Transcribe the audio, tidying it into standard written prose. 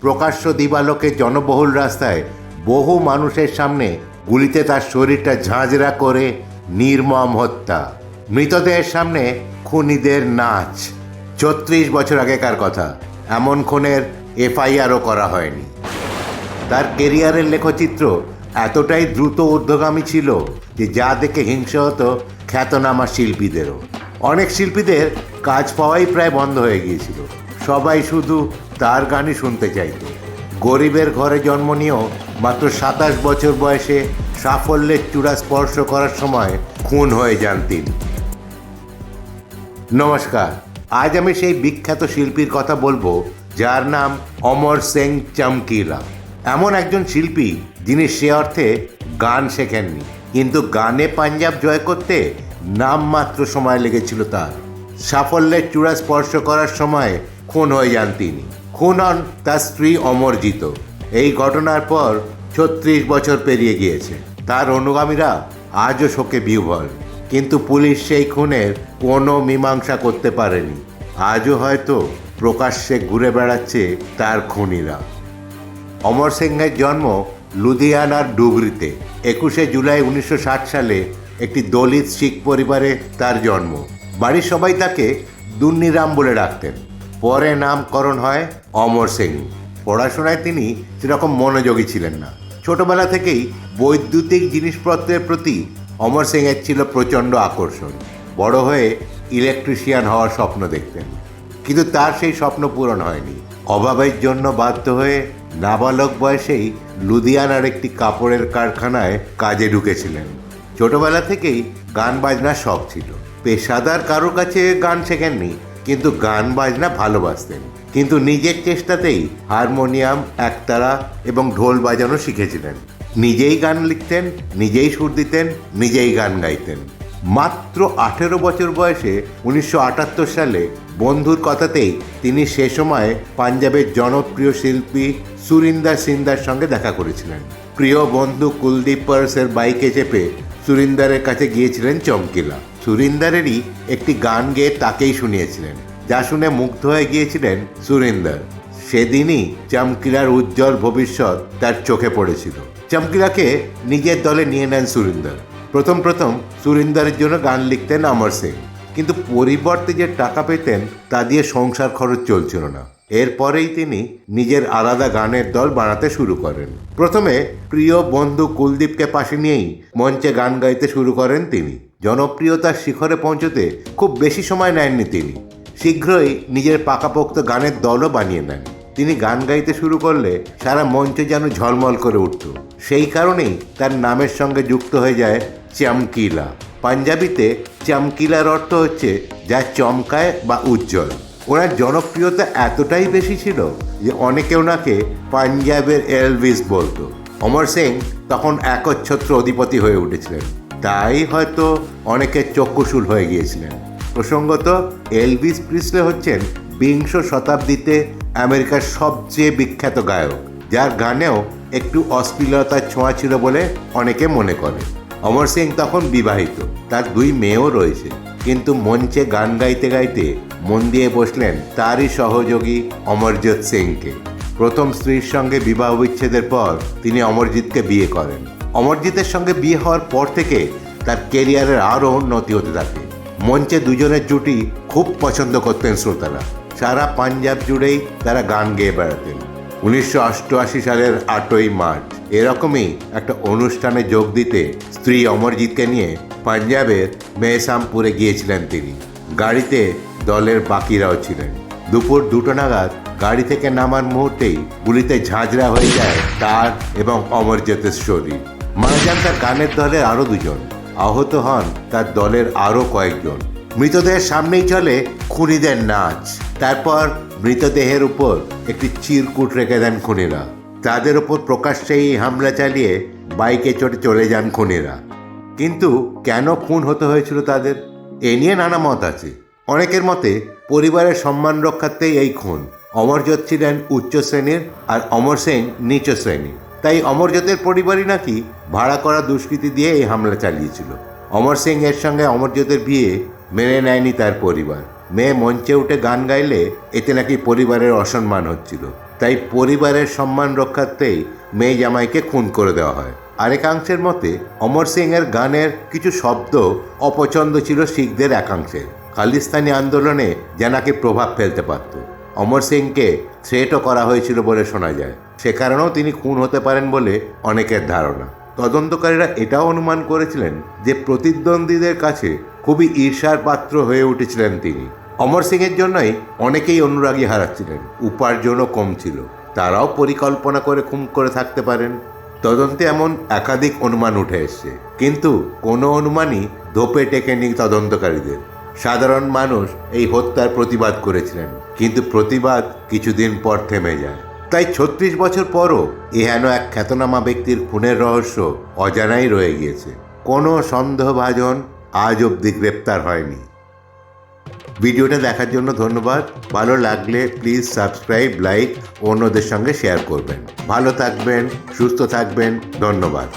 প্রকাশ্য দিবালোকে জনবহুল রাস্তায় বহু মানুষের সামনে গুলিতে তার শরীরটা ঝাঁঝরা করে নির্মম হত্যা। মৃতদেহের সামনে খুনিদের নাচ। ৩৬ বছর আগেকার কথা। এমন খুনের এফআইআরও করা হয়নি। তার কেরিয়ারের লেখচিত্র এতটাই দ্রুত ঊর্ধ্বগামী ছিল যে যা দেখে হিংসা হতো খ্যাতনামা শিল্পীদেরও। অনেক শিল্পীদের কাজ পাওয়াই প্রায় বন্ধ হয়ে গিয়েছিল। সবাই শুধু তার গানই শুনতে চাইত। গরিবের ঘরে জন্ম নিয়েও মাত্র ২৭ বছর বয়সে সাফল্যের চূড়া স্পর্শ করার সময় খুন হয়ে যান তিনি। নমস্কার, আজ আমি সেই বিখ্যাত শিল্পীর কথা বলবো যার নাম অমর সিং চমকিলা। এমন একজন শিল্পী যিনি সে অর্থে গান শেখেননি, কিন্তু গানে পাঞ্জাব জয় করতে নামমাত্র সময় লেগেছিল তার। সাফল্যের চূড়া স্পর্শ করার সময় খুন হয়ে যান তিনি। খুন হন তার স্ত্রী অমরজিৎ। এই ঘটনার পর ৩৬ বছর পেরিয়ে গিয়েছে। তার অনুগামীরা আজও শোকে বিহ্বল, কিন্তু পুলিশ সেই খুনের কোনো মীমাংসা করতে পারেনি। আজও হয়তো প্রকাশ্যে ঘুরে বেড়াচ্ছে তার খুনিরা। অমর সিংয়ের জন্ম লুধিয়ানার ডুগরিতে। ২১শে জুলাই ১৯৬০ সালে একটি দলিত শিখ পরিবারে তার জন্ম। বাড়ির সবাই তাকে দুন্নিরাম বলে ডাকতেন। পরে নামকরণ হয় অমর সিং। পড়াশোনায় তিনি সেরকম মনোযোগী ছিলেন না। ছোটবেলা থেকেই বৈদ্যুতিক জিনিসপত্রের প্রতি অমর সিংয়ের ছিল প্রচণ্ড আকর্ষণ। বড় হয়ে ইলেকট্রিশিয়ান হওয়ার স্বপ্ন দেখতেন, কিন্তু তার সেই স্বপ্ন পূরণ হয়নি। অভাবের জন্য বাধ্য হয়ে নাবালক বয়সেই লুধিয়ানার একটি কাপড়ের কারখানায় কাজে ঢুকেছিলেন। ছোটবেলা থেকেই গান বাজনার শখ ছিল। পেশাদার কারোর কাছে গান শেখেননি, কিন্তু গান বাজনা ভালোবাসতেন। কিন্তু নিজের চেষ্টাতেই হারমোনিয়াম, একতারা এবং ঢোল বাজানো শিখেছিলেন। নিজেই গান লিখতেন, নিজেই সুর দিতেন, নিজেই গান গাইতেন। মাত্র ১৮ বছর বয়সে ১৯৭৮ সালে বন্ধুর কথাতেই তিনি সে সময় পাঞ্জাবের জনপ্রিয় শিল্পী সুরিন্দর সিন্দার সঙ্গে দেখা করেছিলেন। প্রিয় বন্ধু কুলদীপ পার্সের বাইকে চেপে সুরিন্দরের কাছে গিয়েছিলেন চমকিলা। সুরিন্দরেরই একটি গান গেয়ে তাকেই শুনিয়েছিলেন, যা শুনে মুগ্ধ হয়ে গিয়েছিলেন সুরিন্দর। সেদিনই চমকিলার উজ্জ্বল ভবিষ্যৎ তার চোখে পড়েছিল। চমকিলাকে নিজের দলে নিয়ে নেন সুরিন্দর। প্রথম সুরিন্দরের জন্য গান লিখতেন অমর সিং, কিন্তু পরিবর্তে যে টাকা পেতেন তা দিয়ে সংসার খরচ চলছিল না। এরপরেই তিনি নিজের আলাদা গানের দল বানাতে শুরু করেন। প্রথমে প্রিয় বন্ধু কুলদীপকে পাশে নিয়েই মঞ্চে গান গাইতে শুরু করেন তিনি। জনপ্রিয়তার শিখরে পৌঁছতে খুব বেশি সময় নেননি তিনি। শীঘ্রই নিজের পাকাপোক্ত গানের দলও বানিয়ে নেন। তিনি গান গাইতে শুরু করলে সারা মঞ্চ যেন ঝলমল করে উঠত। সেই কারণেই তার নামের সঙ্গে যুক্ত হয়ে যায় চমকিলা। পাঞ্জাবিতে চমকিলার অর্থ হচ্ছে যা চমকায় বা উজ্জ্বল। ওনার জনপ্রিয়তা এতটাই বেশি ছিল যে অনেকে ওনাকে পাঞ্জাবের এলভিস বলতো। অমর সিং তখন একচ্ছত্র অধিপতি হয়ে উঠেছিলেন, তাই হয়তো অনেকের চক্ষুশূল হয়ে গিয়েছিলেন। প্রসঙ্গত, এলভিস প্রিসলে হচ্ছেন বিংশ শতাব্দীতে আমেরিকার সবচেয়ে বিখ্যাত গায়ক, যার গানেও একটু অশ্লীলতার ছোঁয়া ছিল বলে অনেকে মনে করে। অমর সিং তখন বিবাহিত, তার ২ মেয়েও রয়েছে, কিন্তু মঞ্চে গান গাইতে গাইতে মন দিয়ে বসলেন তারই সহযোগী অমরজিৎ সিংকে। প্রথম স্ত্রীর সঙ্গে বিবাহ বিচ্ছেদের পর তিনি অমরজিৎকে বিয়ে করেন। অমরজিতের সঙ্গে বিয়ে হওয়ার পর থেকে তার কেরিয়ারের আরও উন্নতি হতে থাকে। মঞ্চে দুজনের জুটি খুব পছন্দ করতেন শ্রোতারা। সারা পাঞ্জাব জুড়েই তারা গান গেয়ে বেড়াতেন। ১৯৮৮ সালের ৮ই মার্চ এরকমই একটা অনুষ্ঠানে যোগ দিতে স্ত্রী অমরজিৎকে নিয়ে পাঞ্জাবের মেহসামপুরে গিয়েছিলেন তিনি। গাড়িতে দলের বাকিরাও ছিলেন। দুপুর ২টো নাগাদ গাড়ি থেকে নামার মুহূর্তেই গুলিতে ঝাঁঝরা হয়ে যায় তার এবং অমরজিতের শরীর। মারা যান তার গানের দলের আরও ২জন। আহত হন তার দলের আরও কয়েকজন। মৃতদেহের সামনেই চলে খুনিদের নাচ। তারপর মৃতদেহের উপর একটি চিরকুট রেখে দেন খুনিরা। তাদের ওপর প্রকাশ্যেই হামলা চালিয়ে বাইকে চড়ে চলে যান খুনিরা। কিন্তু কেন খুন হতে হয়েছিল তাদের, এ নিয়ে নানা মত আছে। অনেকের মতে পরিবারের সম্মান রক্ষার্থেই এই খুন। অমরজিৎ ছিলেন উচ্চ শ্রেণীর আর অমর সিং নিচ শ্রেণীর, তাই অমরজিতের পরিবারই নাকি ভাড়া করা দুষ্কৃতী দিয়ে এই হামলা চালিয়েছিল। অমর সিং এর সঙ্গে অমরজিতের বিয়ে মেনে নেয়নি তার পরিবার। মেয়ে মঞ্চে উঠে গান গাইলে এতে নাকি পরিবারের অসম্মান হচ্ছিল, তাই পরিবারের সম্মান রক্ষার্থেই মেয়ে জামাইকে খুন করে দেওয়া হয়। আরেকাংশের মতে অমর সিং এর গানের কিছু শব্দ অপছন্দ ছিল শিখদের একাংশের। খালিস্তানি আন্দোলনে যা নাকি প্রভাব ফেলতে পারত। অমর সিংকে থ্রেটও করা হয়েছিল বলে শোনা যায়। সে কারণেও তিনি খুন হতে পারেন বলে অনেকের ধারণা। তদন্তকারীরা এটাও অনুমান করেছিলেন যে প্রতিদ্বন্দ্বীদের কাছে খুবই ঈর্ষার পাত্র হয়ে উঠেছিলেন তিনি। অমর সিংয়ের জন্যই অনেকেই অনুরাগী হারাচ্ছিলেন, উপার্জনও কম ছিল। তারাও পরিকল্পনা করে খুন করে থাকতে পারেন। তদন্তে এমন একাধিক অনুমান উঠে এসছে, কিন্তু কোনো অনুমানই ধোপে টেকেনি তদন্তকারীদের। সাধারণ মানুষ এই হত্যার প্রতিবাদ করেছিলেন, কিন্তু প্রতিবাদ কিছুদিন পর থেমে যায়। তাই 36 বছর পরও এহেন এক খ্যাতনামা ব্যক্তির খুনের রহস্য অজানাই রয়ে গিয়েছে। কোনো সন্দেহভাজন আজ অবধি গ্রেপ্তার হয়নি। ভিডিওটা দেখার জন্য ধন্যবাদ। ভালো লাগলে প্লিজ সাবস্ক্রাইব, লাইক, অন্যদের সঙ্গে শেয়ার করবেন। ভালো থাকবেন, সুস্থ থাকবেন। ধন্যবাদ।